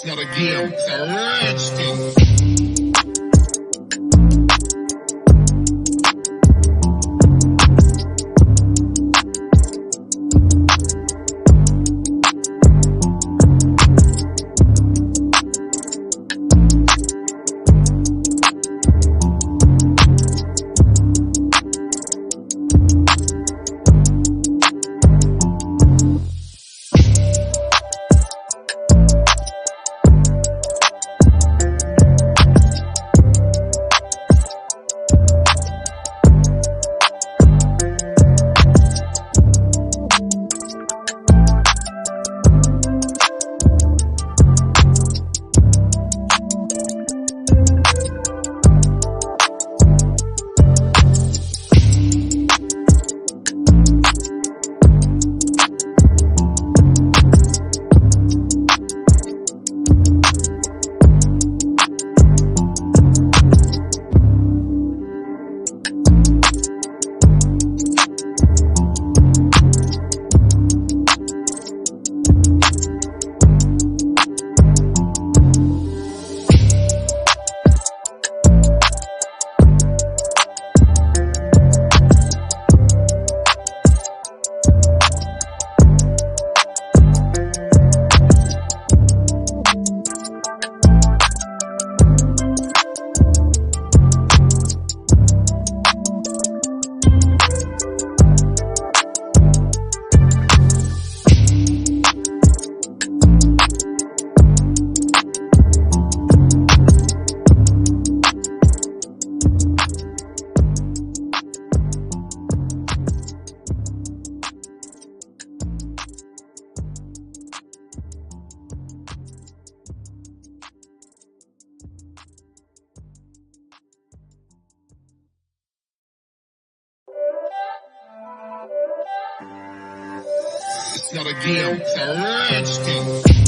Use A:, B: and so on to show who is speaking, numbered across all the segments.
A: It's not a game, it's a rich thing. It's not a game, it's a rich thing.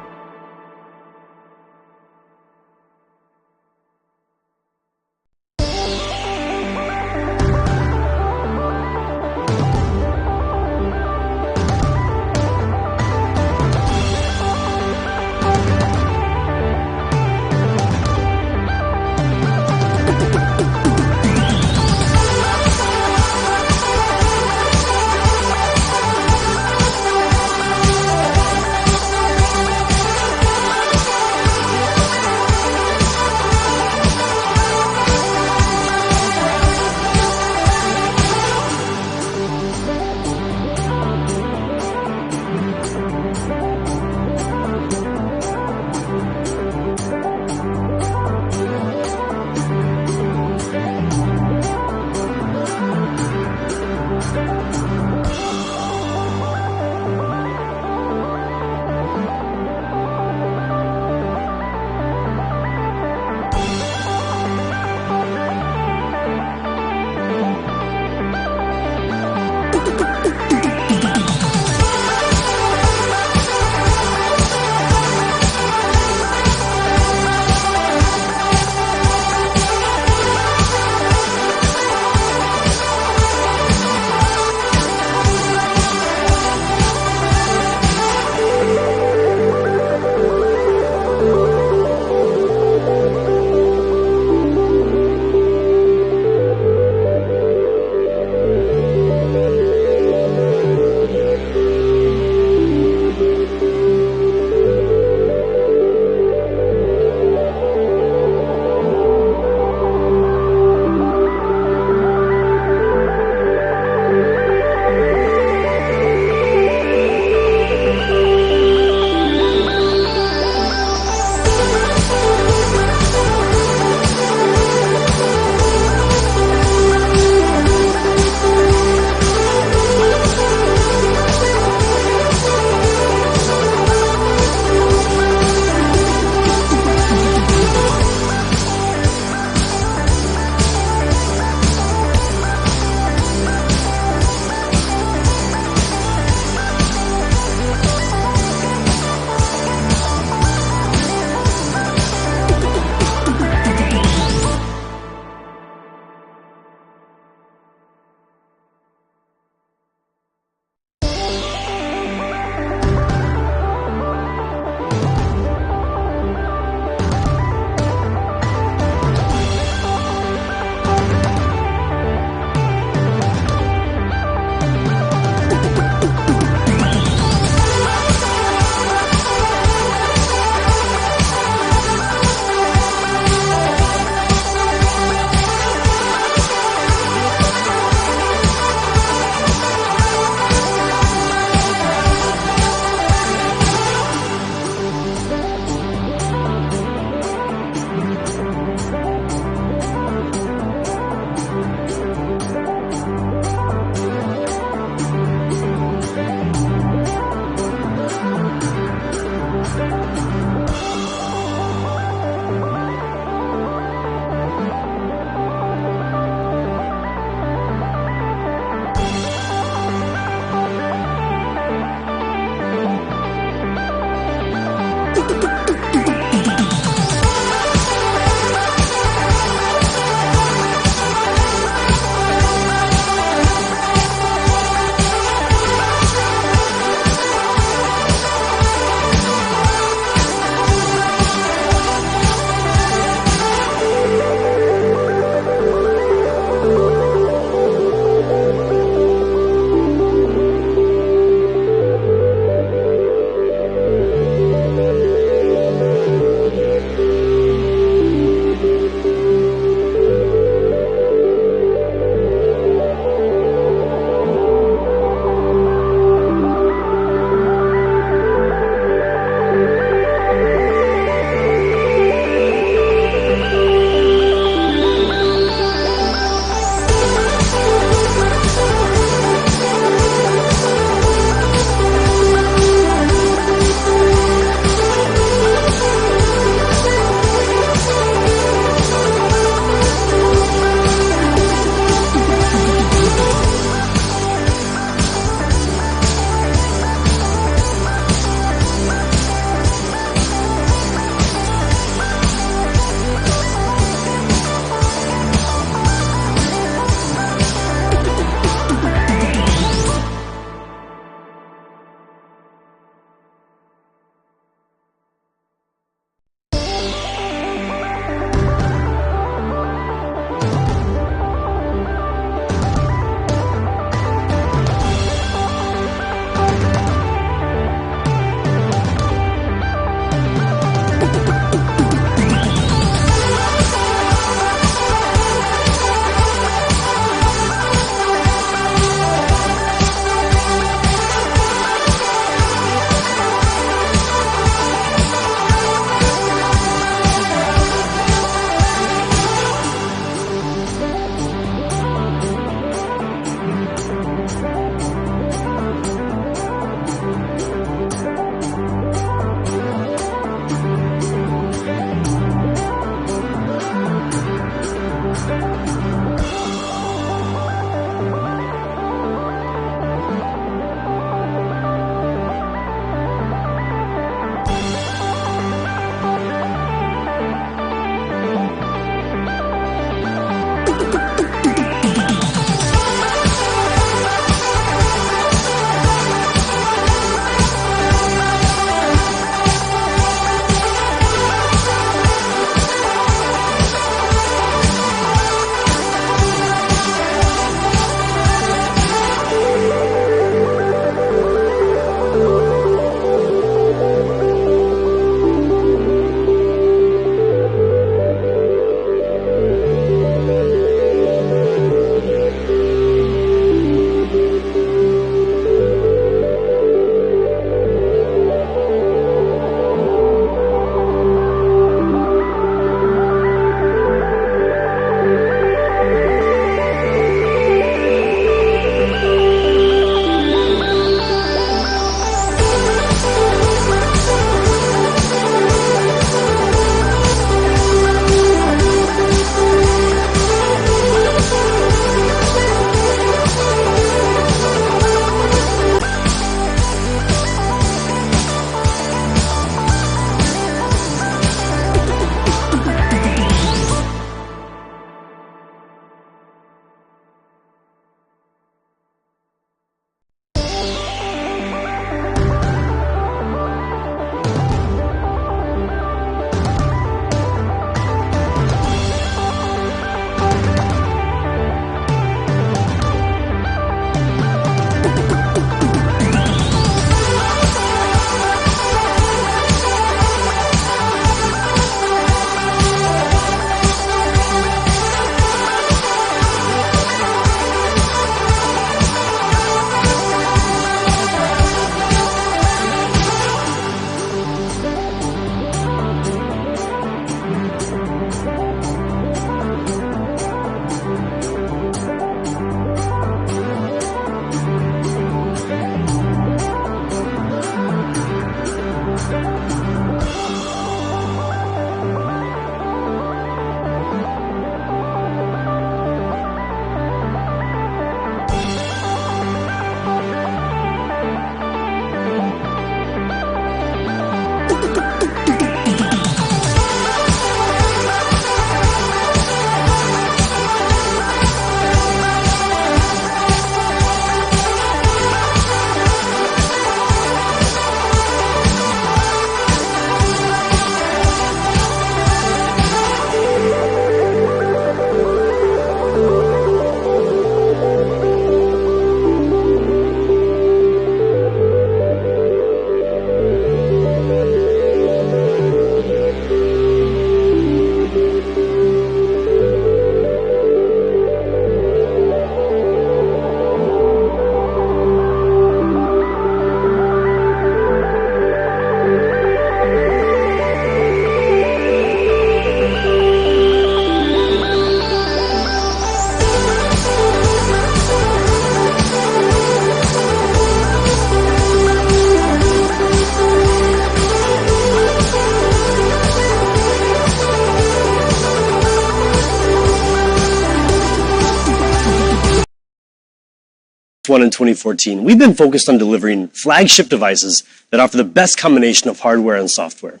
B: One in 2014, we've been focused on delivering flagship devices that offer the best combination of hardware and software.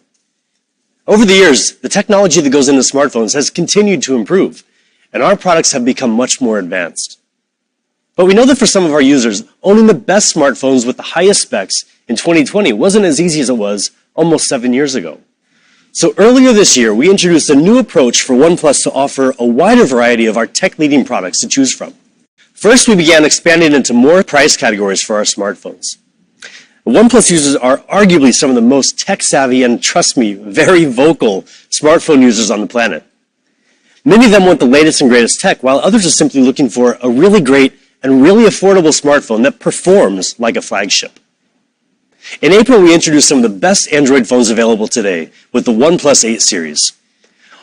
B: Over the years, the technology that goes into smartphones has continued to improve, and our products have become much more advanced. But we know that for some of our users, owning the best smartphones with the highest specs in 2020 wasn't as easy as it was almost 7 years ago. So earlier this year, we introduced a new approach for OnePlus to offer a wider variety of our tech-leading products to choose from. First, we began expanding into more price categories for our smartphones. OnePlus users are arguably some of the most tech-savvy and, trust me, very vocal smartphone users on the planet. Many of them want the latest and greatest tech, while others are simply looking for a really great and really affordable smartphone that performs like a flagship. In April, we introduced some of the best Android phones available today with the OnePlus 8 series.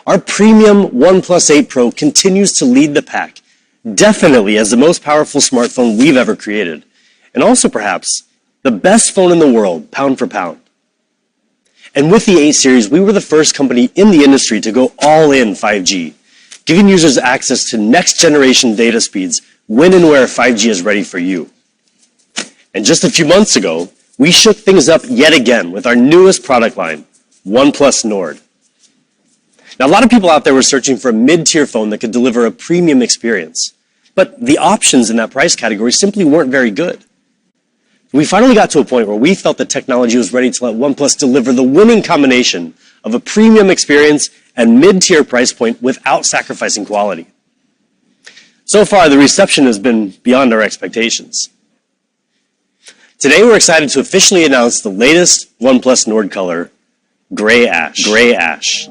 B: Our premium OnePlus 8 Pro continues to lead the pack, definitely as the most powerful smartphone we've ever created, and also perhaps the best phone in the world, pound for pound. And with the 8 series, we were the first company in the industry to go all in 5G, giving users access to next generation data speeds when and where 5G is ready for you. And just a few months ago, we shook things up yet again with our newest product line, OnePlus Nord. Now, a lot of people out there were searching for a mid-tier phone that could deliver a premium experience, but the options in that price category simply weren't very good. We finally got to a point where we felt the technology was ready to let OnePlus deliver the winning combination of a premium experience and mid-tier price point without sacrificing quality. So far, the reception has been beyond our expectations. Today, we're excited to officially announce the latest OnePlus Nord color, Gray Ash. Gray Ash.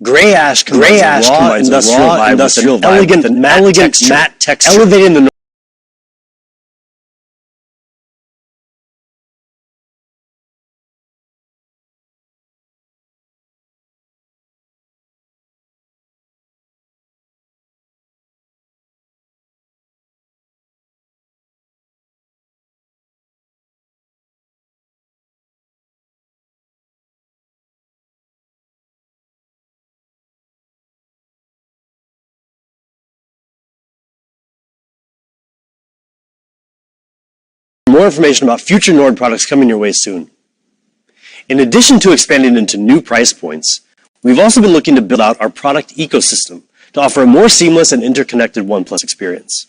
B: Gray Ash combines a raw industrial vibe with an elegant matte texture, elevating the more information about future Nord products coming your way soon. In addition to expanding into new price points, we've also been looking to build out our product ecosystem to offer a more seamless and interconnected OnePlus experience.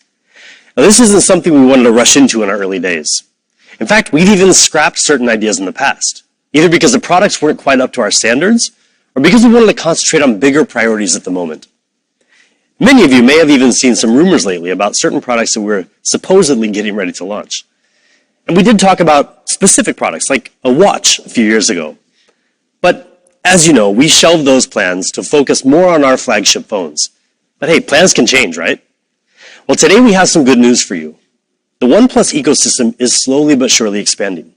B: Now, this isn't something we wanted to rush into in our early days. In fact, we've even scrapped certain ideas in the past, either because the products weren't quite up to our standards or because we wanted to concentrate on bigger priorities at the moment. Many of you may have even seen some rumors lately about certain products that we're supposedly getting ready to launch. And we did talk about specific products, like a watch a few years ago. But as you know, we shelved those plans to focus more on our flagship phones. But hey, plans can change, right? Well, today we have some good news for you. The OnePlus ecosystem is slowly but surely expanding.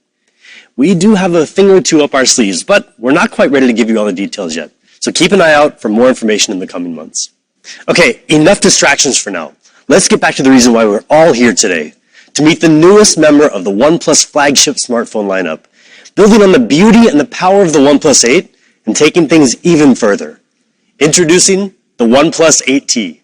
B: We do have a thing or two up our sleeves, but we're not quite ready to give you all the details yet. So keep an eye out for more information in the coming months. Okay, enough distractions for now. Let's get back to the reason why we're all here today. To meet the newest member of the OnePlus flagship smartphone lineup, building on the beauty and the power of the OnePlus 8 and taking things even further. Introducing the OnePlus 8T.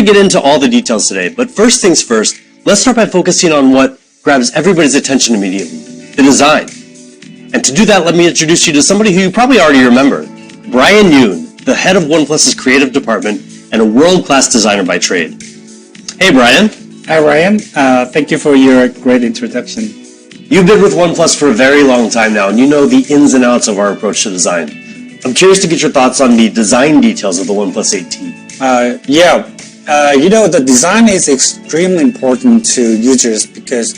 B: to get into all the details today, but first things first, let's start by focusing on what grabs everybody's attention immediately, the design. And to do that, let me introduce you to somebody who you probably already remember, Brian Yoon, the head of OnePlus's creative department and a world-class designer by trade. Hey, Brian.
C: Hi, Ryan. Thank you for your great introduction.
B: You've been with OnePlus for a very long time now, and you know the ins and outs of our approach to design. I'm curious to get your thoughts on the design details of the OnePlus 8T.
C: The design is extremely important to users because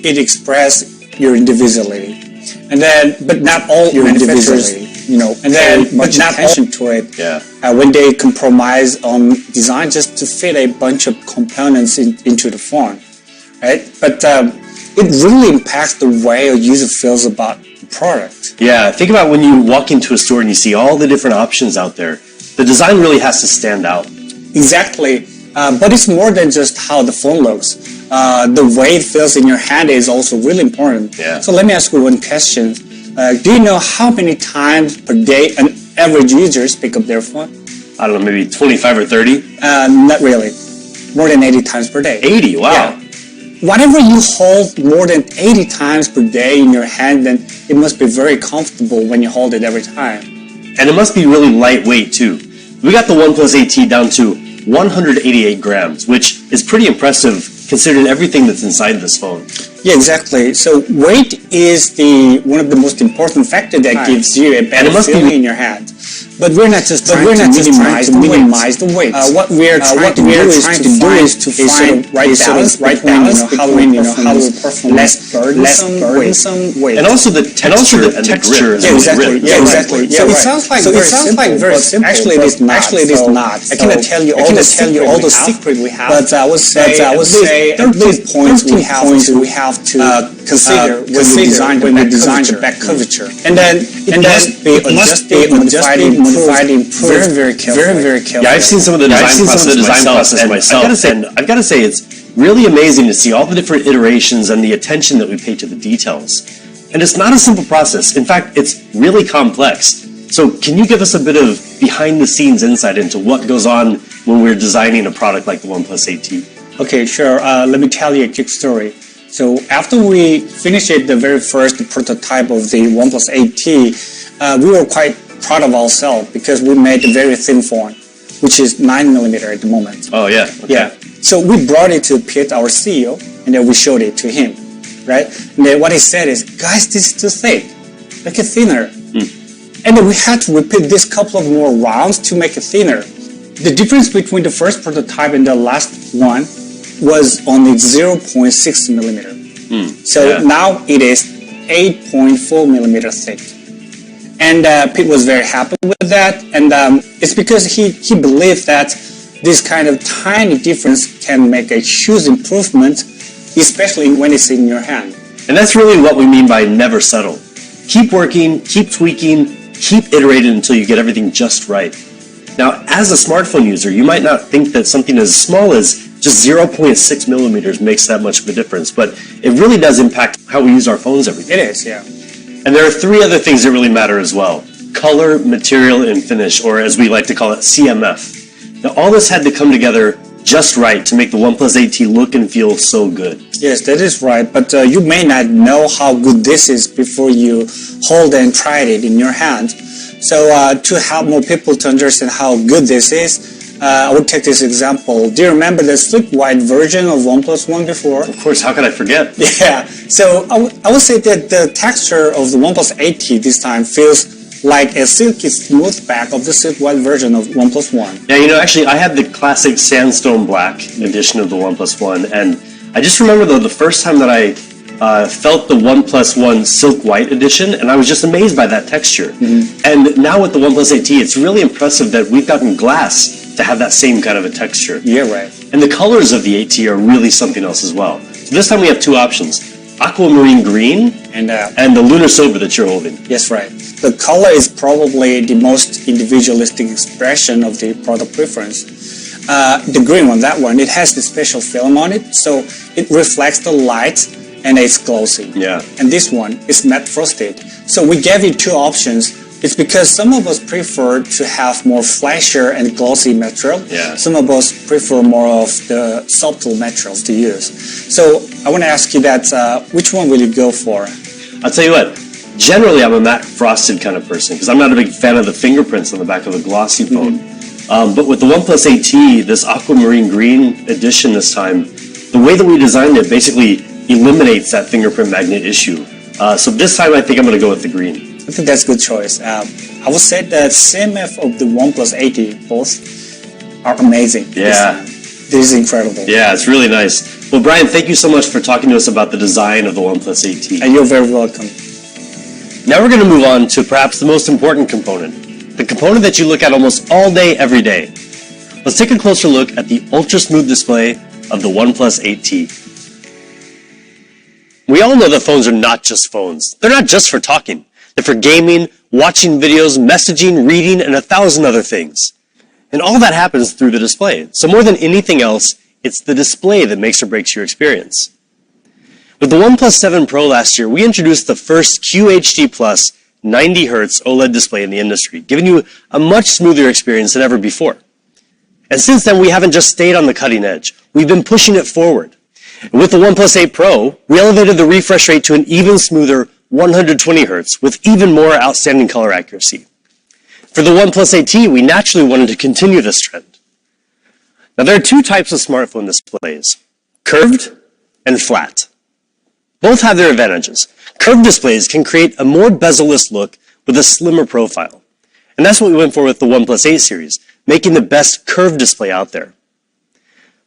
C: it expresses your individuality. But not all your manufacturers, pay much attention to it.
B: Yeah.
C: When they compromise on design just to fit a bunch of components into the phone, right? But it really impacts the way a user feels about the product.
B: Yeah, think about when you walk into a store and you see all the different options out there. The design really has to stand out.
C: Exactly. But it's more than just how the phone looks. The way it feels in your hand is also really important.
B: Yeah.
C: So let me ask you one question. Do you know how many times per day an average user picks up their phone?
B: I don't know, maybe 25 or 30?
C: Not really. More than 80 times per day.
B: 80, wow.
C: Yeah. Whatever you hold more than 80 times per day in your hand, then it must be very comfortable when you hold it every time.
B: And it must be really lightweight too. We got the OnePlus 8T down to 188 grams, which is pretty impressive considering everything that's inside this phone.
C: Yeah, exactly. So weight is one of the most important factors that gives you a better feeling in your hand. But we're not just trying to minimize the weight. What we are trying to do is to find right balance between how to perform less burdensome weight.
B: And also the texture and the grip.
C: Yeah, exactly. So it sounds like very simple. Actually, it is not. I cannot tell you all the secret we have. But I would say at least points we have to consider when we design the back curvature. And then it must be modified very carefully.
B: Yeah, I've seen some of the design process myself, and I've got to say it's really amazing to see all the different iterations and the attention that we pay to the details. And it's not a simple process. In fact, it's really complex. So can you give us a bit of behind-the-scenes insight into what goes on when we're designing a product like the OnePlus 8T?
C: Okay, sure. Let me tell you a quick story. So after we finished the very first prototype of the OnePlus 8T, we were quite proud of ourselves because we made a very thin phone, which is 9mm at the moment.
B: Oh, yeah. Okay.
C: Yeah. So we brought it to Pete, our CEO, and then we showed it to him, right? And then what he said is, guys, this is too thick. Make it thinner. And then we had to repeat this couple of more rounds to make it thinner. The difference between the first prototype and the last one was only 0.6mm. So now it is 8.4mm thick. And Pete was very happy with that, and it's because he believed that this kind of tiny difference can make a huge improvement, especially when it's in your hand.
B: And that's really what we mean by never settle. Keep working, keep tweaking, keep iterating until you get everything just right. Now, as a smartphone user, you might not think that something as small as just 0.6mm makes that much of a difference, but it really does impact how we use our phones every day.
C: It is, yeah.
B: And there are three other things that really matter as well. Color, material, and finish, or as we like to call it, CMF. Now, all this had to come together just right to make the OnePlus 8T look and feel so good.
C: Yes, that is right, but you may not know how good this is before you hold and try it in your hand. So to help more people to understand how good this is, I would take this example. Do you remember the sleek white version of OnePlus One before?
B: Of course, how could I forget?
C: Yeah, so I would say that the texture of the OnePlus 8T this time feels like a silky smooth back of the silk white version of OnePlus One.
B: Yeah, actually, I had the classic sandstone black edition of the OnePlus One, and I just remember the first time that I felt the OnePlus One Silk White edition, and I was just amazed by that texture. And now with the OnePlus 8T, it's really impressive that we've gotten glass to have that same kind of a texture.
C: Yeah, right.
B: And the colors of the 8T are really something else as well. So this time we have two options, Aquamarine Green and the Lunar Silver that you're holding.
C: Yes, right. The color is probably the most individualistic expression of the product preference. The green one, that one, it has the special film on it, so it reflects the light and it's glossy.
B: Yeah.
C: And this one is matte frosted. So we gave you two options. It's because some of us prefer to have more flashier and glossy material.
B: Yeah.
C: Some of us prefer more of the subtle materials to use. So I want to ask you that, which one will you go for?
B: I'll tell you what, generally I'm a matte frosted kind of person because I'm not a big fan of the fingerprints on the back of a glossy phone. But with the OnePlus 8T, this Aquamarine Green edition this time, the way that we designed it basically eliminates that fingerprint magnet issue. So this time I think I'm going to go with the green.
C: I think that's a good choice. I would say that CMF of the OnePlus 8T both are amazing.
B: Yeah.
C: This is incredible.
B: Yeah, it's really nice. Well, Brian, thank you so much for talking to us about the design of the OnePlus 8T.
C: And you're very welcome.
B: Now we're going to move on to perhaps the most important component, the component that you look at almost all day, every day. Let's take a closer look at the ultra-smooth display of the OnePlus 8T. We all know that phones are not just phones. They're not just for talking. They're for gaming, watching videos, messaging, reading, and 1,000 other things. And all that happens through the display. So more than anything else, it's the display that makes or breaks your experience. With the OnePlus 7 Pro last year, we introduced the first QHD Plus 90Hz OLED display in the industry, giving you a much smoother experience than ever before. And since then, we haven't just stayed on the cutting edge. We've been pushing it forward. And with the OnePlus 8 Pro, we elevated the refresh rate to an even smoother 120 Hz with even more outstanding color accuracy. For the OnePlus 8T, we naturally wanted to continue this trend. Now, there are two types of smartphone displays, curved and flat. Both have their advantages. Curved displays can create a more bezel-less look with a slimmer profile. And that's what we went for with the OnePlus 8 series, making the best curved display out there.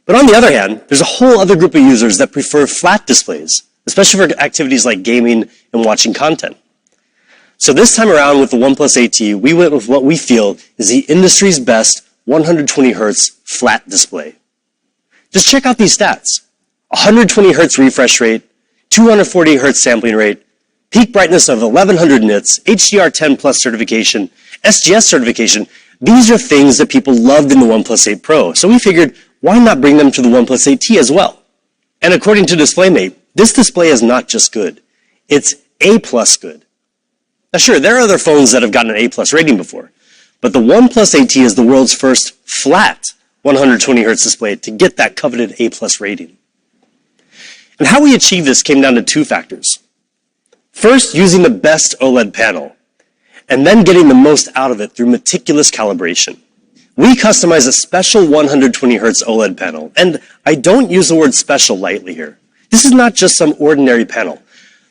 B: But on the other hand, there's a whole other group of users that prefer flat displays, especially for activities like gaming and watching content. So this time around with the OnePlus 8T, we went with what we feel is the industry's best 120 Hz flat display. Just check out these stats. 120 Hz refresh rate, 240 Hz sampling rate, peak brightness of 1100 nits, HDR10 Plus certification, SGS certification. These are things that people loved in the OnePlus 8 Pro. So we figured, why not bring them to the OnePlus 8T as well? And according to DisplayMate, this display is not just good. It's A+ good. Now sure, there are other phones that have gotten an A+ rating before, but the OnePlus 8T is the world's first flat 120 Hz display to get that coveted A+ rating. And how we achieved this came down to two factors. First, using the best OLED panel, and then getting the most out of it through meticulous calibration. We customize a special 120 Hz OLED panel, and I don't use the word special lightly here. This is not just some ordinary panel.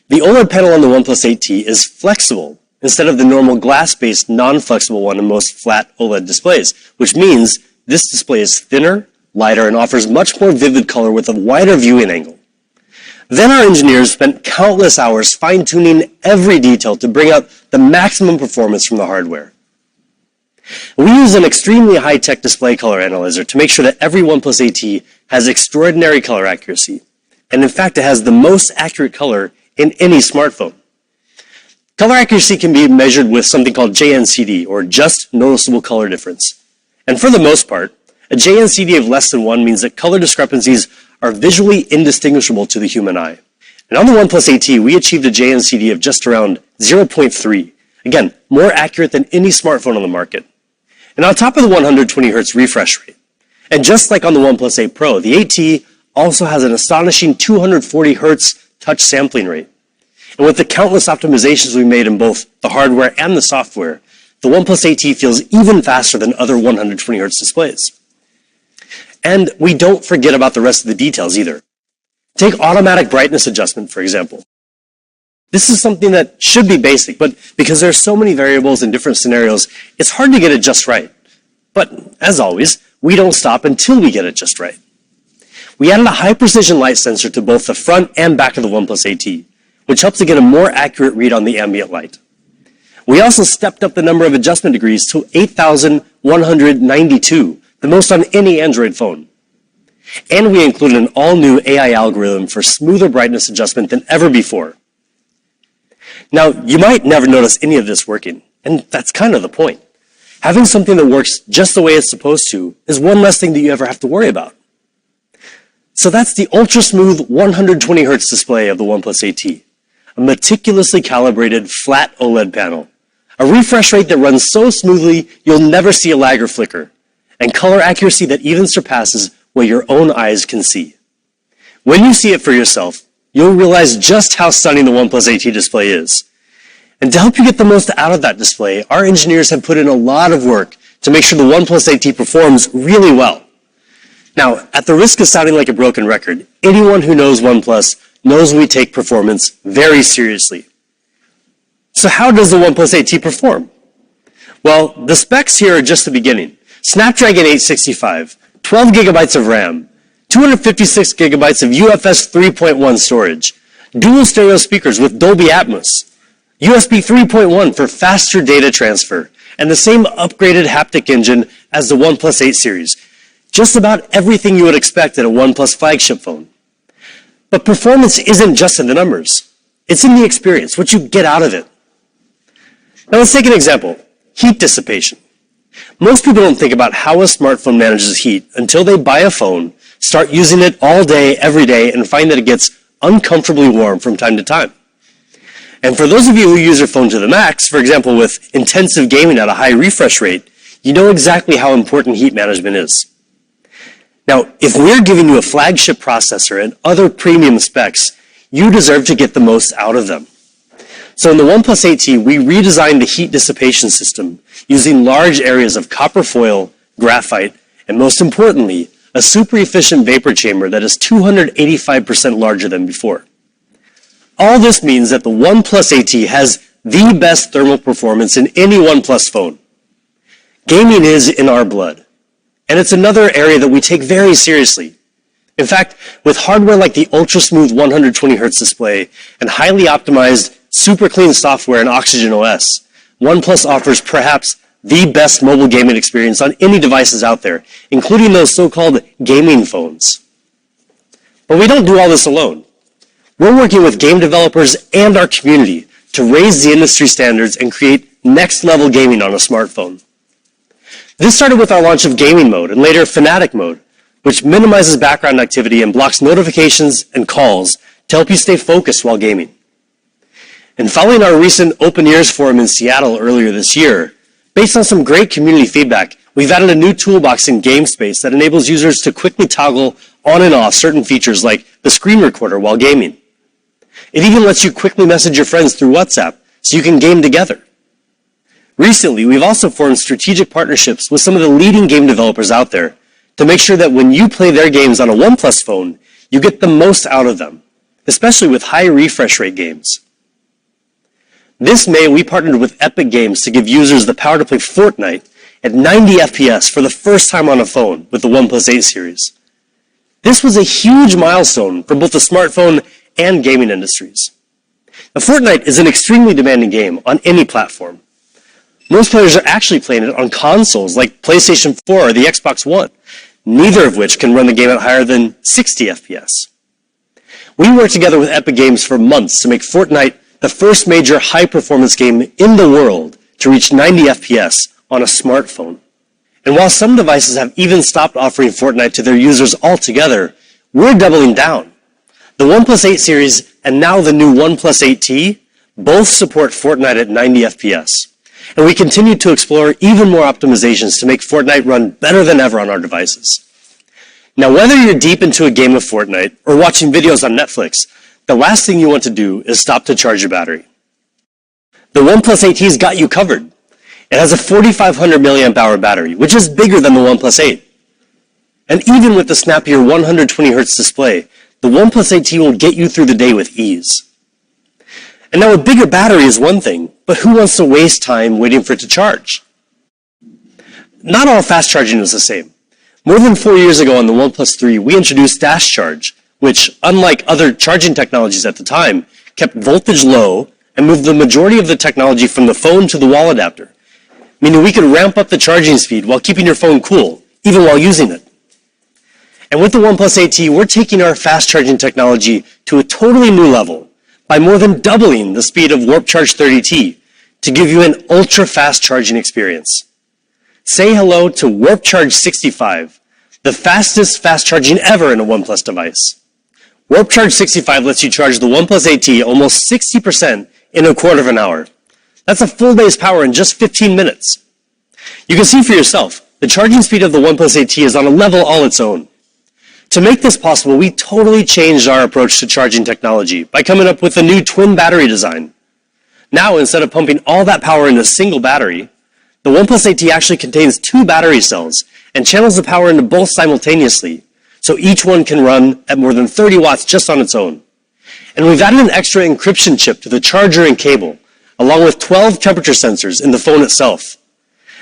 B: The OLED panel on the OnePlus 8T is flexible instead of the normal glass-based non-flexible one in most flat OLED displays, which means this display is thinner, lighter, and offers much more vivid color with a wider viewing angle. Then our engineers spent countless hours fine-tuning every detail to bring out the maximum performance from the hardware. We use an extremely high-tech display color analyzer to make sure that every OnePlus 8T has extraordinary color accuracy. And in fact, it has the most accurate color in any smartphone. Color accuracy can be measured with something called JNCD, or just noticeable color difference. And for the most part, a JNCD of less than 1 means that color discrepancies are visually indistinguishable to the human eye. And on the OnePlus 8T, we achieved a JNCD of just around 0.3. Again, more accurate than any smartphone on the market. And on top of the 120 Hz refresh rate, and just like on the OnePlus 8 Pro, the 8T also has an astonishing 240 Hz touch sampling rate. And with the countless optimizations we made in both the hardware and the software, the OnePlus 8T feels even faster than other 120 Hz displays. And we don't forget about the rest of the details either. Take automatic brightness adjustment, for example. This is something that should be basic, but because there are so many variables in different scenarios, it's hard to get it just right. But as always, we don't stop until we get it just right. We added a high-precision light sensor to both the front and back of the OnePlus 8T, which helps to get a more accurate read on the ambient light. We also stepped up the number of adjustment degrees to 8,192, the most on any Android phone. And we included an all-new AI algorithm for smoother brightness adjustment than ever before. Now, you might never notice any of this working, and that's kind of the point. Having something that works just the way it's supposed to is one less thing that you ever have to worry about. So that's the ultra-smooth 120 Hz display of the OnePlus 8T, a meticulously calibrated flat OLED panel, a refresh rate that runs so smoothly you'll never see a lag or flicker, and color accuracy that even surpasses what your own eyes can see. When you see it for yourself, you'll realize just how stunning the OnePlus 8T display is. And to help you get the most out of that display, our engineers have put in a lot of work to make sure the OnePlus 8T performs really well. Now, at the risk of sounding like a broken record, anyone who knows OnePlus knows we take performance very seriously. So how does the OnePlus 8T perform? Well, the specs here are just the beginning. Snapdragon 865, 12 gigabytes of RAM, 256 gigabytes of UFS 3.1 storage, dual stereo speakers with Dolby Atmos, USB 3.1 for faster data transfer, and the same upgraded haptic engine as the OnePlus 8 series. Just about everything you would expect at a OnePlus flagship phone. But performance isn't just in the numbers. It's in the experience, what you get out of it. Now let's take an example, heat dissipation. Most people don't think about how a smartphone manages heat until they buy a phone, start using it all day, every day, and find that it gets uncomfortably warm from time to time. And for those of you who use your phone to the max, for example with intensive gaming at a high refresh rate, you know exactly how important heat management is. Now, if we're giving you a flagship processor and other premium specs, you deserve to get the most out of them. So in the OnePlus 8T, we redesigned the heat dissipation system using large areas of copper foil, graphite, and most importantly, a super efficient vapor chamber that is 285% larger than before. All this means that the OnePlus 8T has the best thermal performance in any OnePlus phone. Gaming is in our blood, and it's another area that we take very seriously. In fact, with hardware like the ultra-smooth 120Hz display and highly optimized, super clean software in Oxygen OS, OnePlus offers perhaps the best mobile gaming experience on any devices out there, including those so-called gaming phones. But we don't do all this alone. We're working with game developers and our community to raise the industry standards and create next-level gaming on a smartphone. This started with our launch of Gaming Mode and later Fanatic Mode, which minimizes background activity and blocks notifications and calls to help you stay focused while gaming. And following our recent Open Ears Forum in Seattle earlier this year, based on some great community feedback, we've added a new toolbox in GameSpace that enables users to quickly toggle on and off certain features like the screen recorder while gaming. It even lets you quickly message your friends through WhatsApp so you can game together. Recently, we've also formed strategic partnerships with some of the leading game developers out there to make sure that when you play their games on a OnePlus phone, you get the most out of them, especially with high refresh rate games. This May, we partnered with Epic Games to give users the power to play Fortnite at 90 FPS for the first time on a phone with the OnePlus 8 series. This was a huge milestone for both the smartphone and gaming industries. Now, Fortnite is an extremely demanding game on any platform. Most players are actually playing it on consoles like PlayStation 4 or the Xbox One, neither of which can run the game at higher than 60 FPS. We worked together with Epic Games for months to make Fortnite the first major high-performance game in the world to reach 90 FPS on a smartphone. And while some devices have even stopped offering Fortnite to their users altogether, we're doubling down. The OnePlus 8 series and now the new OnePlus 8T both support Fortnite at 90 FPS. And we continue to explore even more optimizations to make Fortnite run better than ever on our devices. Now, whether you're deep into a game of Fortnite or watching videos on Netflix, the last thing you want to do is stop to charge your battery. The OnePlus 8T's got you covered. It has a 4,500 milliamp hour battery, which is bigger than the OnePlus 8. And even with the snappier 120Hz display, the OnePlus 8T will get you through the day with ease. And now a bigger battery is one thing, but who wants to waste time waiting for it to charge? Not all fast charging is the same. More than 4 years ago on the OnePlus 3, we introduced Dash Charge, which, unlike other charging technologies at the time, kept voltage low and moved the majority of the technology from the phone to the wall adapter, meaning we could ramp up the charging speed while keeping your phone cool, even while using it. And with the OnePlus 8T, we're taking our fast charging technology to a totally new level by more than doubling the speed of Warp Charge 30T to give you an ultra-fast charging experience. Say hello to Warp Charge 65, the fastest fast charging ever in a OnePlus device. Warp Charge 65 lets you charge the OnePlus 8T almost 60% in a quarter of an hour. That's a full day's power in just 15 minutes. You can see for yourself, the charging speed of the OnePlus 8T is on a level all its own. To make this possible, we totally changed our approach to charging technology by coming up with a new twin battery design. Now, instead of pumping all that power into a single battery, the OnePlus 8T actually contains 2 battery cells and channels the power into both simultaneously, so each one can run at more than 30 watts just on its own. And we've added an extra encryption chip to the charger and cable, along with 12 temperature sensors in the phone itself.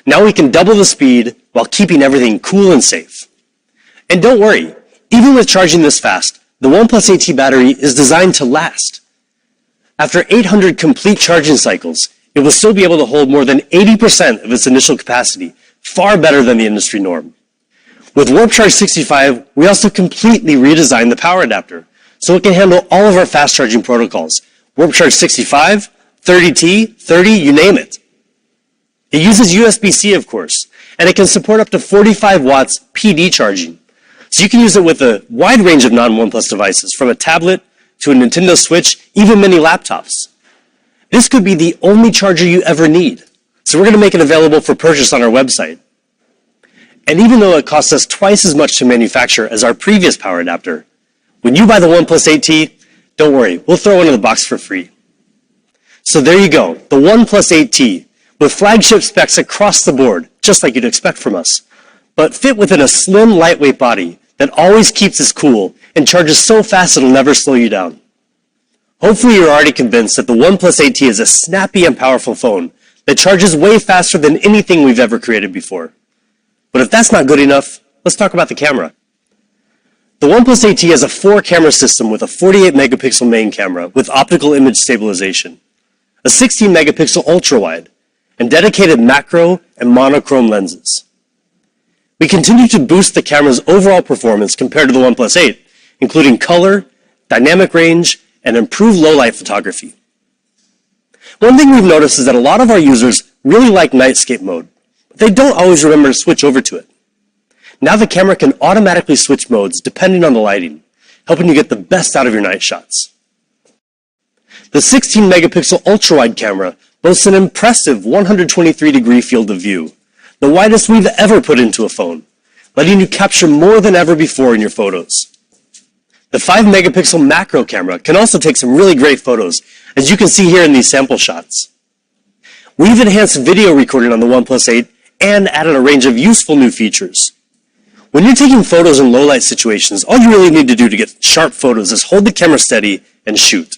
B: Now we can double the speed while keeping everything cool and safe. And don't worry, even with charging this fast, the OnePlus 8T battery is designed to last. After 800 complete charging cycles, it will still be able to hold more than 80% of its initial capacity, far better than the industry norm. With Warp Charge 65, we also completely redesigned the power adapter, so it can handle all of our fast charging protocols. Warp Charge 65, 30T, 30, you name it. It uses USB-C, of course, and it can support up to 45 watts PD charging. So you can use it with a wide range of non-OnePlus devices, from a tablet to a Nintendo Switch, even mini laptops. This could be the only charger you ever need, so we're going to make it available for purchase on our website. And even though it costs us twice as much to manufacture as our previous power adapter, when you buy the OnePlus 8T, don't worry, we'll throw one in the box for free. So there you go, the OnePlus 8T, with flagship specs across the board, just like you'd expect from us, but fit within a slim, lightweight body that always keeps us cool and charges so fast it'll never slow you down. Hopefully you're already convinced that the OnePlus 8T is a snappy and powerful phone that charges way faster than anything we've ever created before. But if that's not good enough, let's talk about the camera. The OnePlus 8T has a 4-camera system with a 48 megapixel main camera with optical image stabilization, a 16 megapixel ultra-wide, and dedicated macro and monochrome lenses. We continue to boost the camera's overall performance compared to the OnePlus 8, including color, dynamic range, and improved low-light photography. One thing we've noticed is that a lot of our users really like Nightscape mode, but they don't always remember to switch over to it. Now the camera can automatically switch modes depending on the lighting, helping you get the best out of your night shots. The 16 megapixel ultra-wide camera boasts an impressive 123-degree field of view, the widest we've ever put into a phone, letting you capture more than ever before in your photos. The 5 megapixel macro camera can also take some really great photos, as you can see here in these sample shots. We've enhanced video recording on the OnePlus 8 and added a range of useful new features. When you're taking photos in low-light situations, all you really need to do to get sharp photos is hold the camera steady and shoot.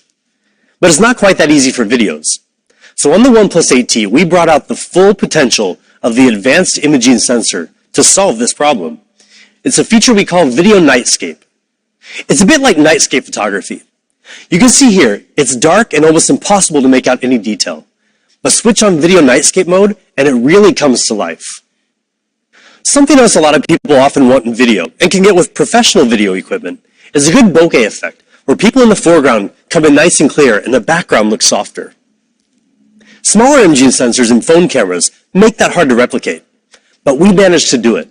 B: But it's not quite that easy for videos. So on the OnePlus 8T, we brought out the full potential of the advanced imaging sensor to solve this problem. It's a feature we call Video Nightscape. It's a bit like Nightscape photography. You can see here, it's dark and almost impossible to make out any detail. But switch on Video Nightscape mode, and it really comes to life. Something else a lot of people often want in video, and can get with professional video equipment, is a good bokeh effect, where people in the foreground come in nice and clear and the background looks softer. Smaller imaging sensors in phone cameras make that hard to replicate, but we managed to do it.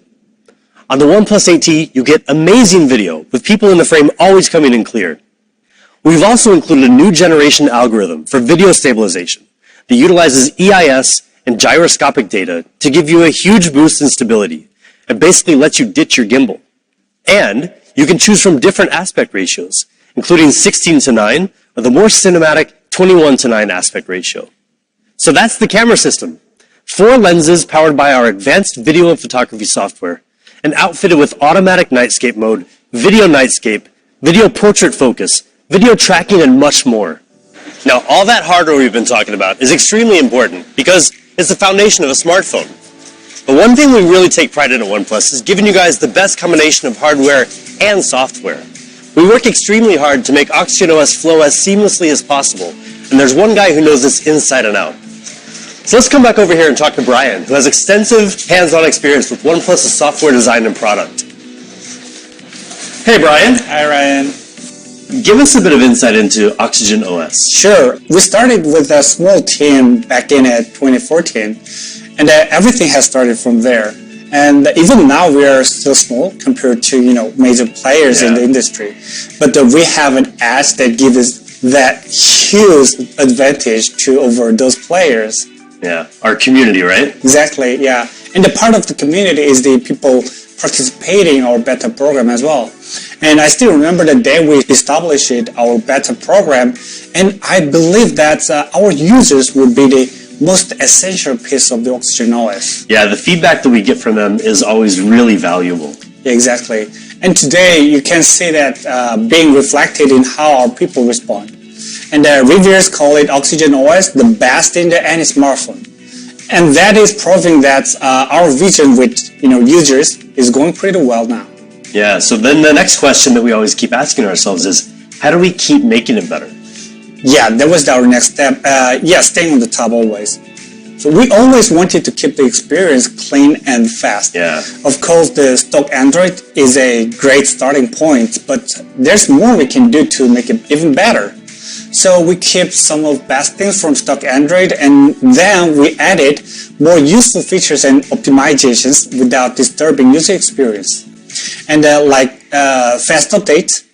B: On the OnePlus 8T, you get amazing video with people in the frame always coming in clear. We've also included a new generation algorithm for video stabilization that utilizes EIS and gyroscopic data to give you a huge boost in stability and basically lets you ditch your gimbal. And you can choose from different aspect ratios, including 16:9 or the more cinematic 21:9 aspect ratio. So that's the camera system. 4 lenses powered by our advanced video and photography software and outfitted with automatic Nightscape mode, Video Nightscape, video portrait focus, video tracking, and much more. Now, all that hardware we've been talking about is extremely important because it's the foundation of a smartphone. But one thing we really take pride in at OnePlus is giving you guys the best combination of hardware and software. We work extremely hard to make OxygenOS flow as seamlessly as possible, and there's one guy who knows this inside and out. So let's come back over here and talk to Brian, who has extensive hands-on experience with OnePlus' software design and product. Hey, Brian.
C: Hi, Ryan.
B: Give us a bit of insight into OxygenOS.
C: Sure. We started with a small team back in 2014, and everything has started from there. And even now we are still small compared to major players in the industry. But we have an edge that gives us that huge advantage over those players.
B: Yeah, our community, right?
C: Exactly, yeah. And the part of the community is the people participating in our beta program as well. And I still remember the day we established our beta program, and I believe that our users would be the most essential piece of the Oxygen OS.
B: Yeah, the feedback that we get from them is always really valuable.
C: Yeah, exactly. And today you can see that being reflected in how our people respond. And the reviewers call it Oxygen OS the best in any smartphone. And that is proving that our vision with users is going pretty well now.
B: Yeah, so then the next question that we always keep asking ourselves is, how do we keep making it better?
C: Yeah, that was our next step. Staying on the top always. So we always wanted to keep the experience clean and fast.
B: Yeah.
C: Of course, the stock Android is a great starting point, but there's more we can do to make it even better. So we keep some of best things from stock Android, and then we added more useful features and optimizations without disturbing user experience. And fast updates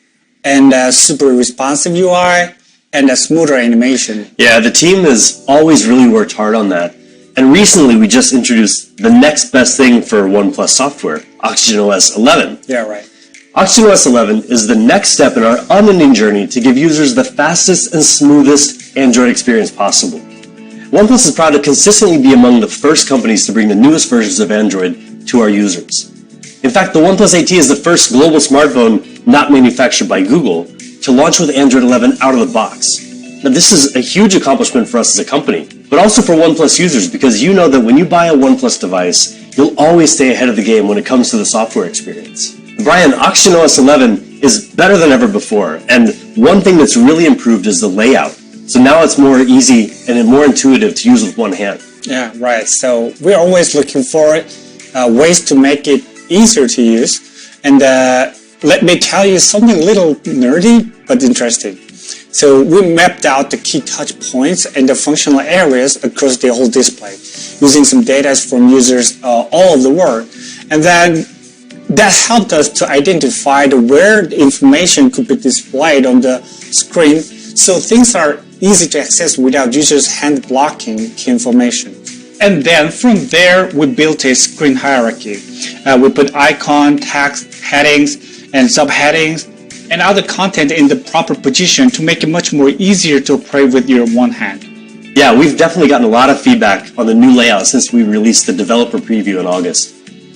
C: and super responsive UI and a smoother animation.
B: Yeah, the team has always really worked hard on that. And recently we just introduced the next best thing for OnePlus software, Oxygen OS 11.
C: Yeah, right.
B: Oxygen OS 11 is the next step in our unending journey to give users the fastest and smoothest Android experience possible. OnePlus is proud to consistently be among the first companies to bring the newest versions of Android to our users. In fact, the OnePlus 8T is the first global smartphone not manufactured by Google to launch with Android 11 out of the box. Now, this is a huge accomplishment for us as a company, but also for OnePlus users, because you know that when you buy a OnePlus device, you'll always stay ahead of the game when it comes to the software experience. Brian, Oxygen OS 11 is better than ever before, and one thing that's really improved is the layout. So now it's more easy and more intuitive to use with one hand.
C: Yeah, right. So we're always looking for ways to make it easier to use. And let me tell you something a little nerdy but interesting. So we mapped out the key touch points and the functional areas across the whole display using some data from users all over the world. And then that helped us to identify where the information could be displayed on the screen, so things are easy to access without users hand blocking key information. And then from there, we built a screen hierarchy. We put icon, text, headings, and subheadings, and other content in the proper position to make it much more easier to operate with your one hand.
B: Yeah, we've definitely gotten a lot of feedback on the new layout since we released the developer preview in August.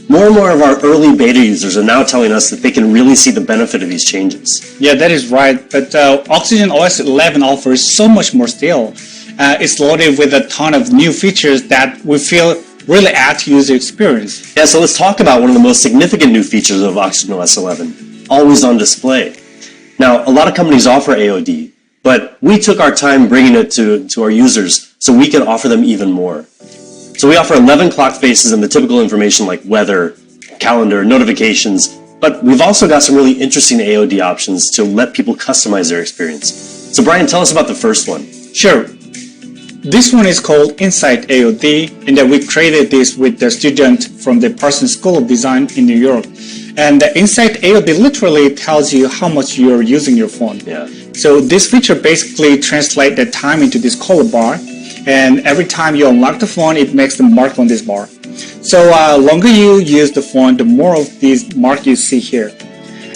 B: More and more of our early beta users are now telling us that they can really see the benefit of these changes.
C: Yeah, that is right. But Oxygen OS 11 offers so much more still. It's loaded with a ton of new features that we feel really add to user experience.
B: Yeah, so let's talk about one of the most significant new features of Oxygen OS 11, always on display. Now, a lot of companies offer AOD, but we took our time bringing it to our users so we could offer them even more. So we offer 11 clock faces and the typical information like weather, calendar, notifications, but we've also got some really interesting AOD options to let people customize their experience. So Brian, tell us about the first one.
C: Sure. This one is called Insight AOD, and we created this with the student from the Parsons School of Design in New York. And the Insight AOD literally tells you how much you're using your phone.
B: Yeah.
C: So this feature basically translates the time into this color bar, and every time you unlock the phone, it makes the mark on this bar. So longer you use the phone, the more of these marks you see here.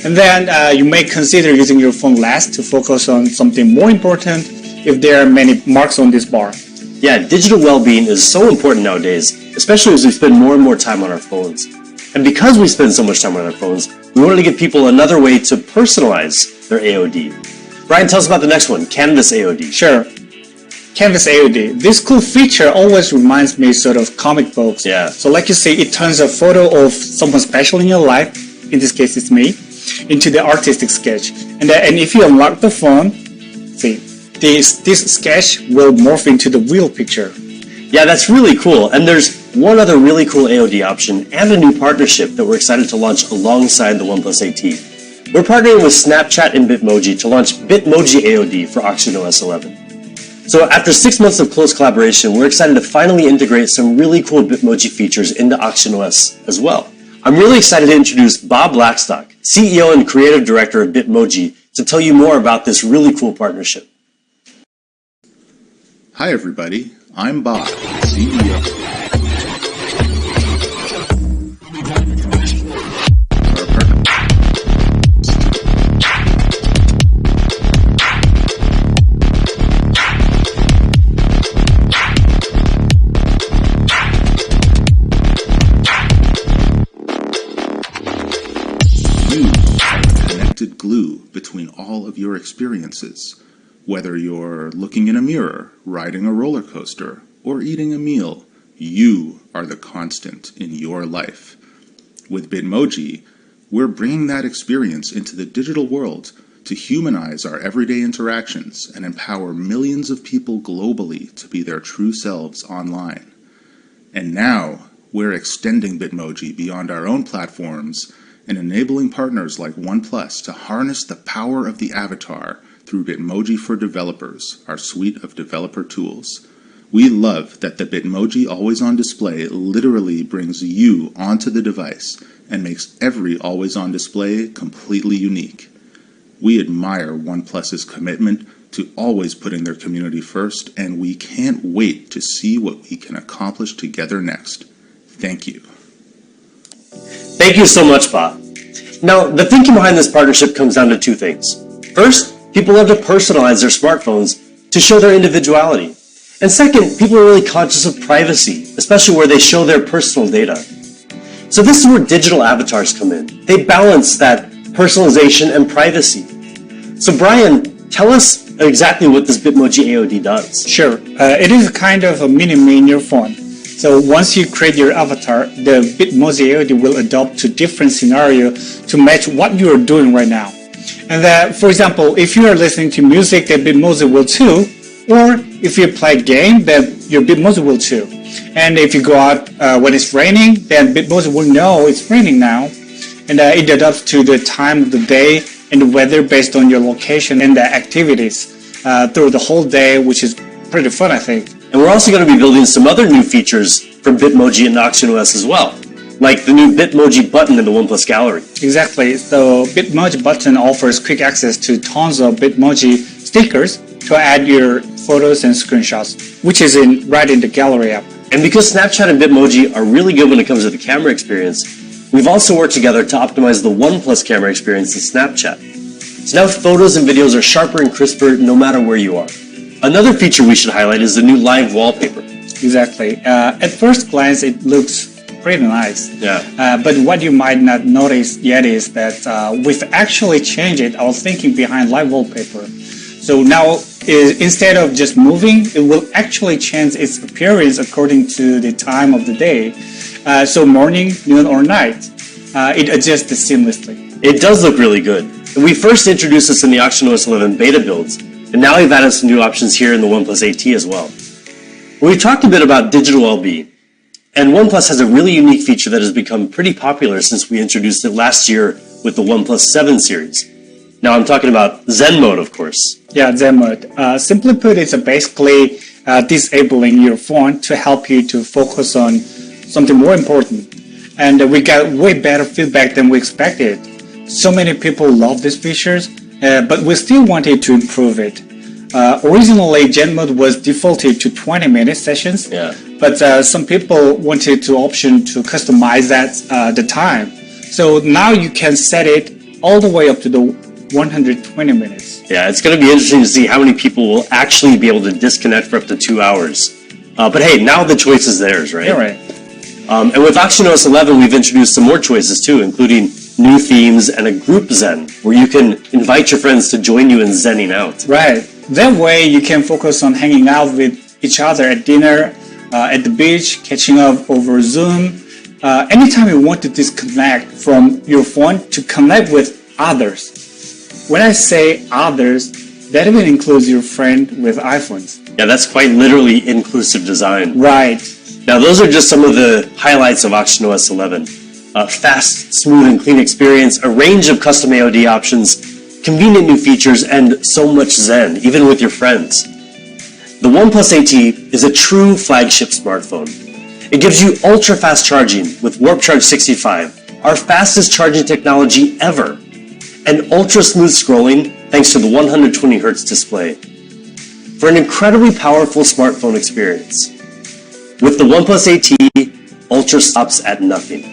C: And then you may consider using your phone less to focus on something more important if there are many marks on this bar.
B: Yeah, digital well-being is so important nowadays, especially as we spend more and more time on our phones. And because we spend so much time on our phones, we wanted to give people another way to personalize their AOD. Brian, tell us about the next one, Canvas AOD.
C: Sure. Canvas AOD. This cool feature always reminds me sort of comic books.
B: Yeah.
C: So like you say, it turns a photo of someone special in your life, in this case it's me, into the artistic sketch. And if you unlock the phone, see, this sketch will morph into the real picture.
B: Yeah, that's really cool. And there's one other really cool AOD option and a new partnership that we're excited to launch alongside the OnePlus 8T. We're partnering with Snapchat and Bitmoji to launch Bitmoji AOD for Oxygen OS 11. So after 6 months of close collaboration, we're excited to finally integrate some really cool Bitmoji features into Oxygen OS as well. I'm really excited to introduce Bob Blackstock, CEO and Creative Director of Bitmoji, to tell you more about this really cool partnership.
D: Hi everybody, I'm Bob, CEO. Glue between all of your experiences. Whether you're looking in a mirror, riding a roller coaster, or eating a meal, you are the constant in your life. With Bitmoji, we're bringing that experience into the digital world to humanize our everyday interactions and empower millions of people globally to be their true selves online. And now, we're extending Bitmoji beyond our own platforms and enabling partners like Oneplus to harness the power of the avatar through Bitmoji for Developers, our suite of developer tools. We love that the Bitmoji Always On display literally brings you onto the device and makes every Always On display completely unique. We admire Oneplus's commitment to always putting their community first, and we can't wait to see what we can accomplish together next. Thank you.
B: Thank you so much, Ba. Now, the thinking behind this partnership comes down to two things. First, people love to personalize their smartphones to show their individuality. And second, people are really conscious of privacy, especially where they show their personal data. So this is where digital avatars come in. They balance that personalization and privacy. So Brian, tell us exactly what this Bitmoji AOD does.
C: Sure. It is kind of a mini-me in your phone. So once you create your avatar, the Bitmoji AOD will adapt to different scenarios to match what you are doing right now. And that, for example, if you are listening to music, then Bitmoji will too. Or if you play a game, then your Bitmoji will too. And if you go out when it's raining, then Bitmoji will know it's raining now. And it adapts to the time of the day and the weather based on your location and the activities through the whole day, which is pretty fun, I think.
B: And we're also going to be building some other new features from Bitmoji and OxygenOS as well, like the new Bitmoji Button in the Oneplus Gallery.
C: Exactly. So Bitmoji Button offers quick access to tons of Bitmoji stickers to add your photos and screenshots, which is right in the Gallery app.
B: And because Snapchat and Bitmoji are really good when it comes to the camera experience, we've also worked together to optimize the OnePlus camera experience in Snapchat. So now photos and videos are sharper and crisper no matter where you are. Another feature we should highlight is the new live wallpaper.
C: Exactly. At first glance, it looks pretty nice.
B: Yeah.
C: But what you might not notice yet is that we've actually changed our thinking behind live wallpaper. So now, instead of just moving, it will actually change its appearance according to the time of the day. So morning, noon, or night, it adjusts seamlessly.
B: It does look really good. And we first introduced this in the OxygenOS 11 beta builds, and now we've added some new options here in the OnePlus 8T as well. We've talked a bit about digital LB, and OnePlus has a really unique feature that has become pretty popular since we introduced it last year with the OnePlus 7 series. Now I'm talking about Zen Mode, of course.
C: Yeah, Zen Mode. Simply put, it's basically disabling your phone to help you to focus on something more important. And we got way better feedback than we expected. So many people love these features, but we still wanted to improve it. Originally, Zen Mode was defaulted to 20-minute sessions, but some people wanted the option to customize that the time. So now you can set it all the way up to the 120 minutes.
B: Yeah, it's going to be interesting to see how many people will actually be able to disconnect for up to 2 hours. But hey, now the choice is theirs, right?
C: Yeah, right.
B: And with OxygenOS 11, we've introduced some more choices too, including new themes and a group Zen, where you can invite your friends to join you in Zenning out.
C: Right. That way you can focus on hanging out with each other at dinner, at the beach, catching up over Zoom. Anytime you want to disconnect from your phone to connect with others. When I say others, that even includes your friend with iPhones.
B: Yeah, that's quite literally inclusive design.
C: Right.
B: Now, those are just some of the highlights of OxygenOS 11. Fast, smooth, and clean experience, a range of custom AOD options, convenient new features, and so much Zen, even with your friends. The OnePlus 8T is a true flagship smartphone. It gives you ultra-fast charging with Warp Charge 65, our fastest charging technology ever, and ultra-smooth scrolling thanks to the 120Hz display. for an incredibly powerful smartphone experience. With the OnePlus AT, Ultra stops at nothing.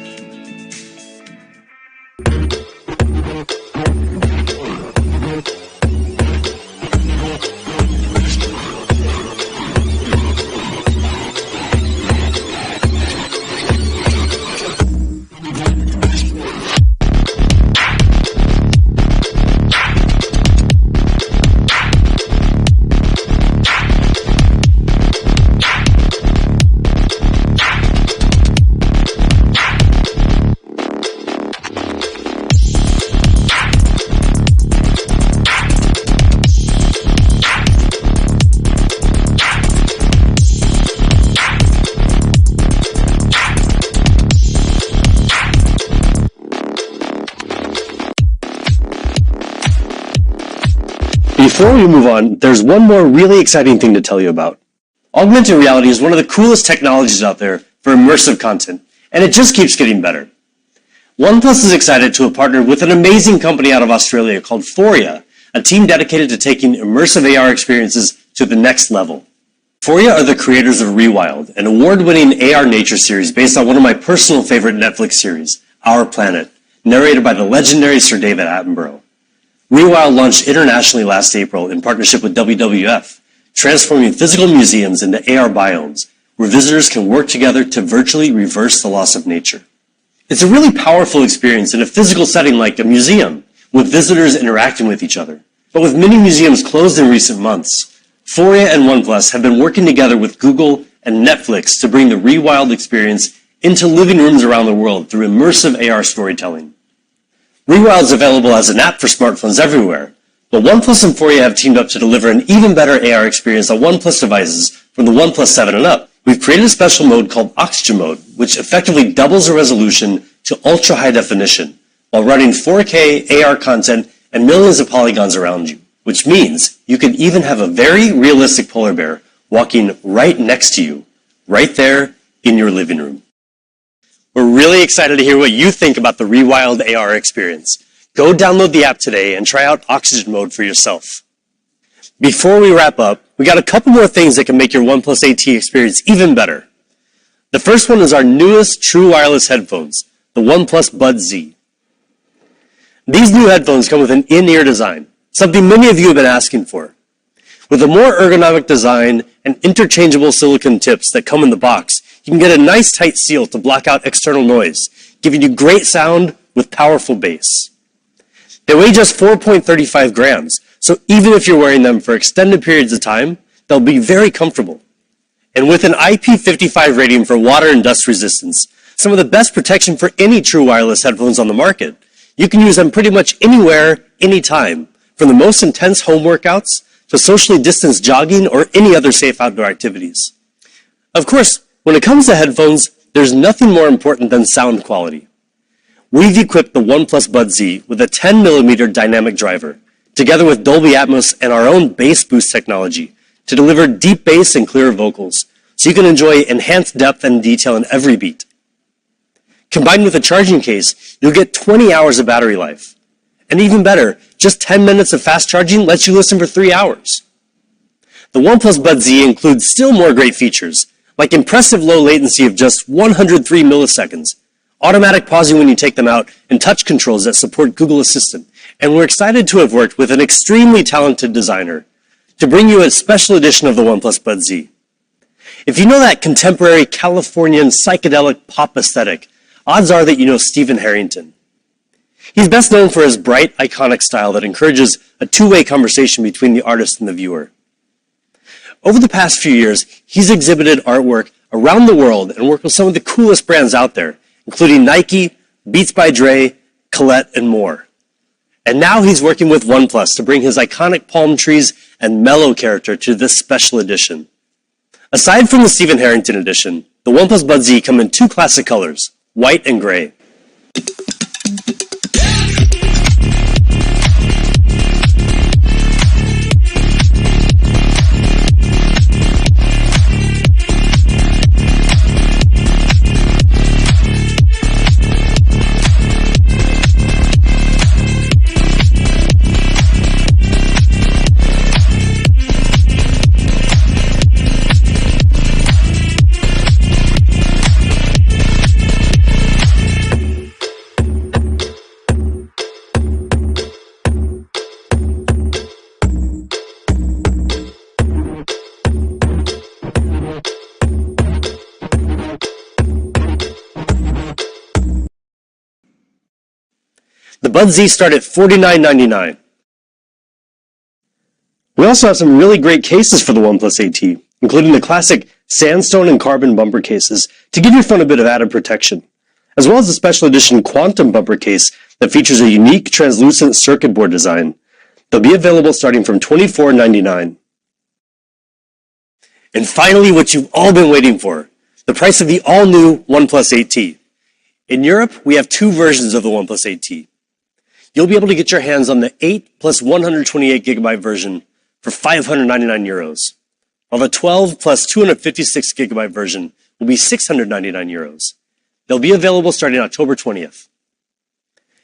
B: Before we move on, there's one more really exciting thing to tell you about. Augmented reality is one of the coolest technologies out there for immersive content, and it just keeps getting better. OnePlus is excited to have partnered with an amazing company out of Australia called Foria, a team dedicated to taking immersive AR experiences to the next level. Foria are the creators of Rewild, an award-winning AR nature series based on one of my personal favorite Netflix series, Our Planet, narrated by the legendary Sir David Attenborough. Rewild launched internationally last April in partnership with WWF, transforming physical museums into AR biomes, where visitors can work together to virtually reverse the loss of nature. It's a really powerful experience in a physical setting like a museum, with visitors interacting with each other. But with many museums closed in recent months, Foria and OnePlus have been working together with Google and Netflix to bring the Rewild experience into living rooms around the world through immersive AR storytelling. Rewild is available as an app for smartphones everywhere, but OnePlus and Foria have teamed up to deliver an even better AR experience on OnePlus devices from the OnePlus 7 and up. We've created a special mode called Oxygen Mode, which effectively doubles the resolution to ultra-high definition while running 4K AR content and millions of polygons around you, which means you can even have a very realistic polar bear walking right next to you, right there in your living room. We're really excited to hear what you think about the Rewild AR experience. Go download the app today and try out Oxygen Mode for yourself. Before we wrap up, we got a couple more things that can make your OnePlus AT experience even better. The first one is our newest true wireless headphones, the OnePlus Bud Z. These new headphones come with an in-ear design, something many of you have been asking for. With a more ergonomic design and interchangeable silicone tips that come in the box, you can get a nice tight seal to block out external noise, giving you great sound with powerful bass. They weigh just 4.35 grams, so even if you're wearing them for extended periods of time, they'll be very comfortable. And with an IP55 rating for water and dust resistance, some of the best protection for any true wireless headphones on the market, you can use them pretty much anywhere, anytime, from the most intense home workouts to socially distanced jogging or any other safe outdoor activities. Of course, when it comes to headphones, there's nothing more important than sound quality. We've equipped the OnePlus Bud Z with a 10mm dynamic driver, together with Dolby Atmos and our own bass boost technology, to deliver deep bass and clear vocals, so you can enjoy enhanced depth and detail in every beat. Combined with a charging case, you'll get 20 hours of battery life. And even better, just 10 minutes of fast charging lets you listen for 3 hours. The OnePlus Bud Z includes still more great features, like impressive low latency of just 103 milliseconds, automatic pausing when you take them out, and touch controls that support Google Assistant. And we're excited to have worked with an extremely talented designer to bring you a special edition of the OnePlus Bud Z. If you know that contemporary Californian psychedelic pop aesthetic, odds are that you know Stephen Harrington. He's best known for his bright, iconic style that encourages a two-way conversation between the artist and the viewer. Over the past few years, he's exhibited artwork around the world and worked with some of the coolest brands out there, including Nike, Beats by Dre, Colette, and more. And now he's working with OnePlus to bring his iconic palm trees and mellow character to this special edition. Aside from the Stephen Harrington edition, the OnePlus Bud Z come in two classic colors, white and gray. The Buds Z start at $49.99. We also have some really great cases for the OnePlus 8T, including the classic sandstone and carbon bumper cases to give your phone a bit of added protection, as well as a special edition quantum bumper case that features a unique translucent circuit board design. They'll be available starting from $24.99. And finally, what you've all been waiting for, the price of the all-new OnePlus 8T. In Europe, we have two versions of the OnePlus 8T. You'll be able to get your hands on the 8 plus 128GB version for €599, while the 12 plus 256GB version will be €699. They'll be available starting October 20th.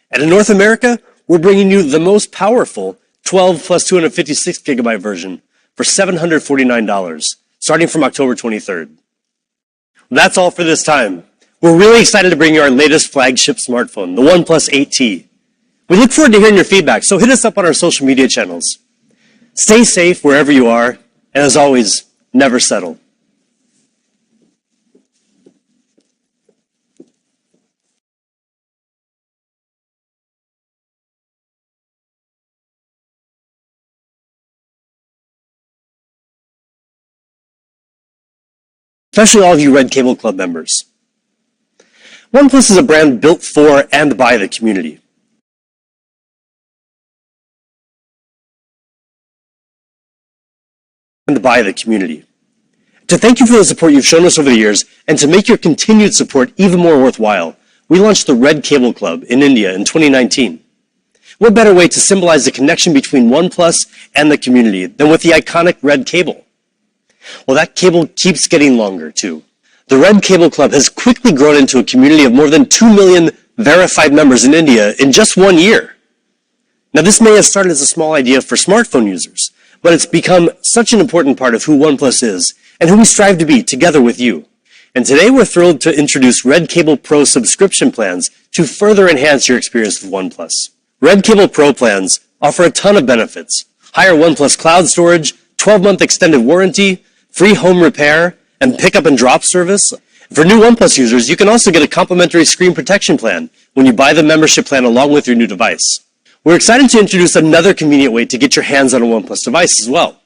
B: And in North America, we're bringing you the most powerful 12 plus 256GB version for $749, starting from October 23rd. That's all for this time. We're really excited to bring you our latest flagship smartphone, the OnePlus 8T. We look forward to hearing your feedback, so hit us up on our social media channels. Stay safe wherever you are, and as always, never settle. Especially all of you Red Cable Club members. OnePlus is a brand built for and by the community. To thank you for the support you've shown us over the years, and to make your continued support even more worthwhile, we launched the Red Cable Club in India in 2019. What better way to symbolize the connection between OnePlus and the community than with the iconic red cable? Well, that cable keeps getting longer, too. The Red Cable Club has quickly grown into a community of more than 2 million verified members in India in just 1 year. Now, this may have started as a small idea for smartphone users, but it's become such an important part of who OnePlus is and who we strive to be together with you. And today we're thrilled to introduce Red Cable Pro subscription plans to further enhance your experience with OnePlus. Red Cable Pro plans offer a ton of benefits: higher OnePlus cloud storage, 12-month extended warranty, free home repair, and pickup and drop service. For new OnePlus users, you can also get a complimentary screen protection plan when you buy the membership plan along with your new device. We're excited to introduce another convenient way to get your hands on a OnePlus device as well.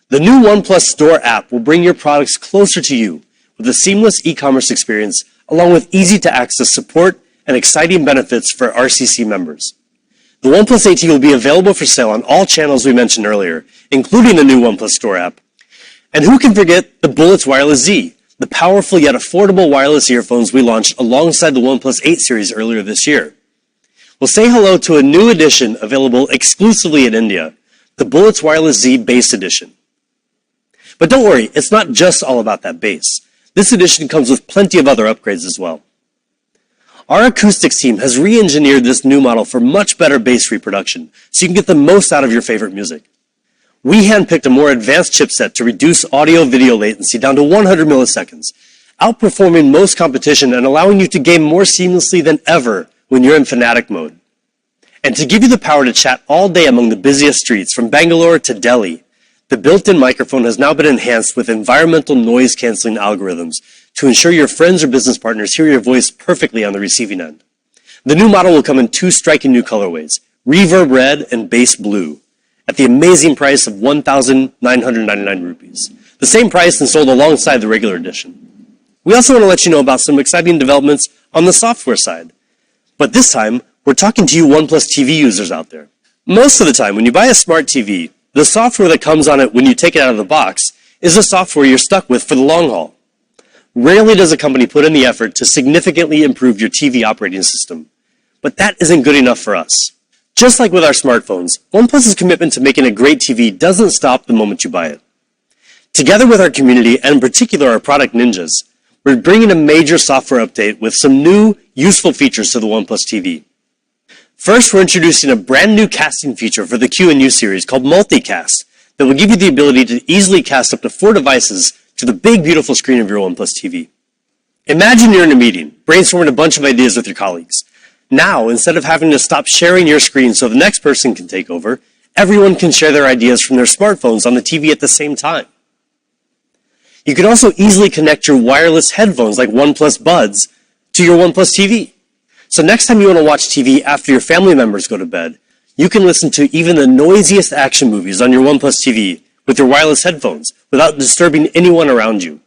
B: The new Oneplus Store App will bring your products closer to you with a seamless e-commerce experience along with easy-to-access support and exciting benefits for RCC members. The OnePlus 8T will be available for sale on all channels we mentioned earlier, including the new Oneplus Store App. And who can forget the Bullets Wireless Z, the powerful yet affordable wireless earphones we launched alongside the OnePlus 8 series earlier this year. We'll say hello to a new edition available exclusively in India, the Bullets Wireless Z Base Edition. But don't worry, it's not just all about that base. This edition comes with plenty of other upgrades as well. Our acoustics team has re-engineered this new model for much better bass reproduction, so you can get the most out of your favorite music. We handpicked a more advanced chipset to reduce audio-video latency down to 100 milliseconds, outperforming most competition and allowing you to game more seamlessly than ever when you're in fanatic mode. And to give you the power to chat all day among the busiest streets from Bangalore to Delhi, the built-in microphone has now been enhanced with environmental noise-canceling algorithms to ensure your friends or business partners hear your voice perfectly on the receiving end. The new model will come in two striking new colorways, Reverb Red and Bass Blue, at the amazing price of 1,999 rupees, the same price and sold alongside the regular edition. We also want to let you know about some exciting developments on the software side. But this time, we're talking to you OnePlus TV users out there. Most of the time, when you buy a smart TV, the software that comes on it when you take it out of the box is the software you're stuck with for the long haul. Rarely does a company put in the effort to significantly improve your TV operating system. But that isn't good enough for us. Just like with our smartphones, OnePlus's commitment to making a great TV doesn't stop the moment you buy it. Together with our community, and in particular our product ninjas, we're bringing a major software update with some new, useful features to the OnePlus TV. First, we're introducing a brand new casting feature for the Q&U series called Multicast that will give you the ability to easily cast up to 4 devices to the big, beautiful screen of your OnePlus TV. Imagine you're in a meeting, brainstorming a bunch of ideas with your colleagues. Now, instead of having to stop sharing your screen so the next person can take over, everyone can share their ideas from their smartphones on the TV at the same time. You can also easily connect your wireless headphones like OnePlus Buds to your OnePlus TV. So next time you want to watch TV after your family members go to bed, you can listen to even the noisiest action movies on your Oneplus TV with your wireless headphones without disturbing anyone around you.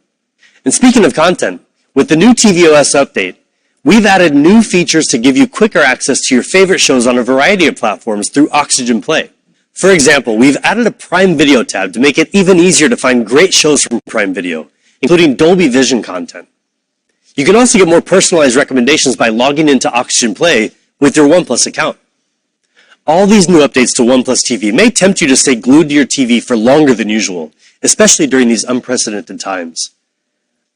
B: And speaking of content, with the new tvOS update, we've added new features to give you quicker access to your favorite shows on a variety of platforms through Oxygen Play. For example, we've added a Prime Video tab to make it even easier to find great shows from Prime Video, including Dolby Vision content. You can also get more personalized recommendations by logging into Oxygen Play with your OnePlus account. All these new updates to OnePlus TV may tempt you to stay glued to your TV for longer than usual, especially during these unprecedented times.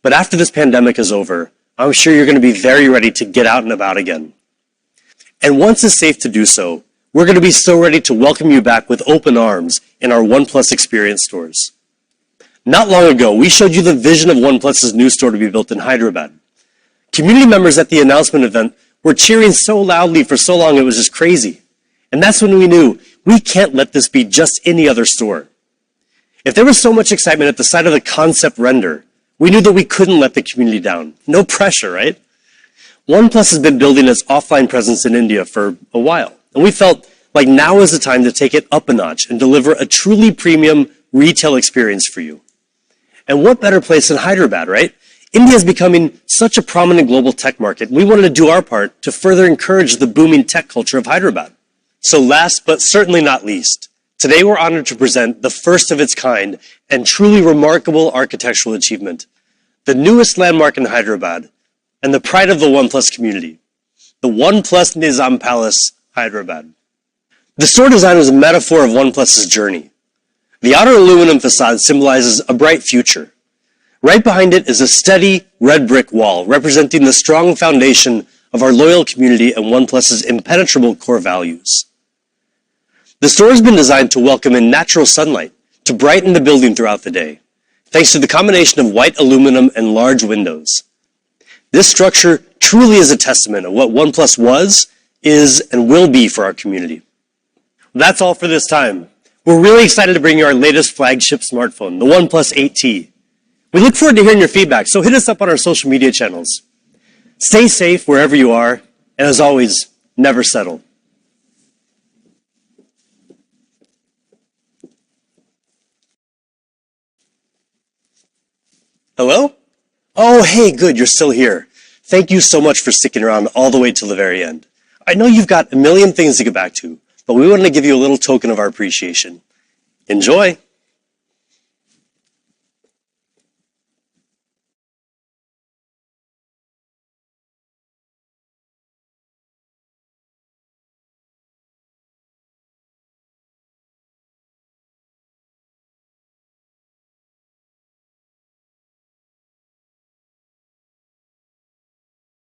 B: But after this pandemic is over, I'm sure you're going to be very ready to get out and about again. And once it's safe to do so, we're going to be so ready to welcome you back with open arms in our OnePlus Experience stores. Not long ago, we showed you the vision of OnePlus's new store to be built in Hyderabad. Community members at the announcement event were cheering so loudly for so long it was just crazy. And that's when we knew we can't let this be just any other store. If there was so much excitement at the sight of the concept render, we knew that we couldn't let the community down. No pressure, right? OnePlus has been building its offline presence in India for a while, and we felt like now is the time to take it up a notch and deliver a truly premium retail experience for you. And what better place than Hyderabad, right? India is becoming such a prominent global tech market, and we wanted to do our part to further encourage the booming tech culture of Hyderabad. So last but certainly not least, today we're honored to present the first of its kind and truly remarkable architectural achievement, the newest landmark in Hyderabad and the pride of the OnePlus community, the OnePlus Nizam Palace, Hyderabad. The store design was a metaphor of OnePlus's journey. The outer aluminum facade symbolizes a bright future. Right behind it is a steady red brick wall representing the strong foundation of our loyal community and OnePlus's impenetrable core values. The store has been designed to welcome in natural sunlight to brighten the building throughout the day, thanks to the combination of white aluminum and large windows. This structure truly is a testament of what OnePlus was, is, and will be for our community. That's all for this time. We're really excited to bring you our latest flagship smartphone, the OnePlus 8T. We look forward to hearing your feedback, so hit us up on our social media channels. Stay safe wherever you are, and as always, never settle. Hello? Oh, hey, good, you're still here. Thank you so much for sticking around all the way till the very end. I know you've got a million things to get back to, but we wanted to give you a little token of our appreciation. Enjoy!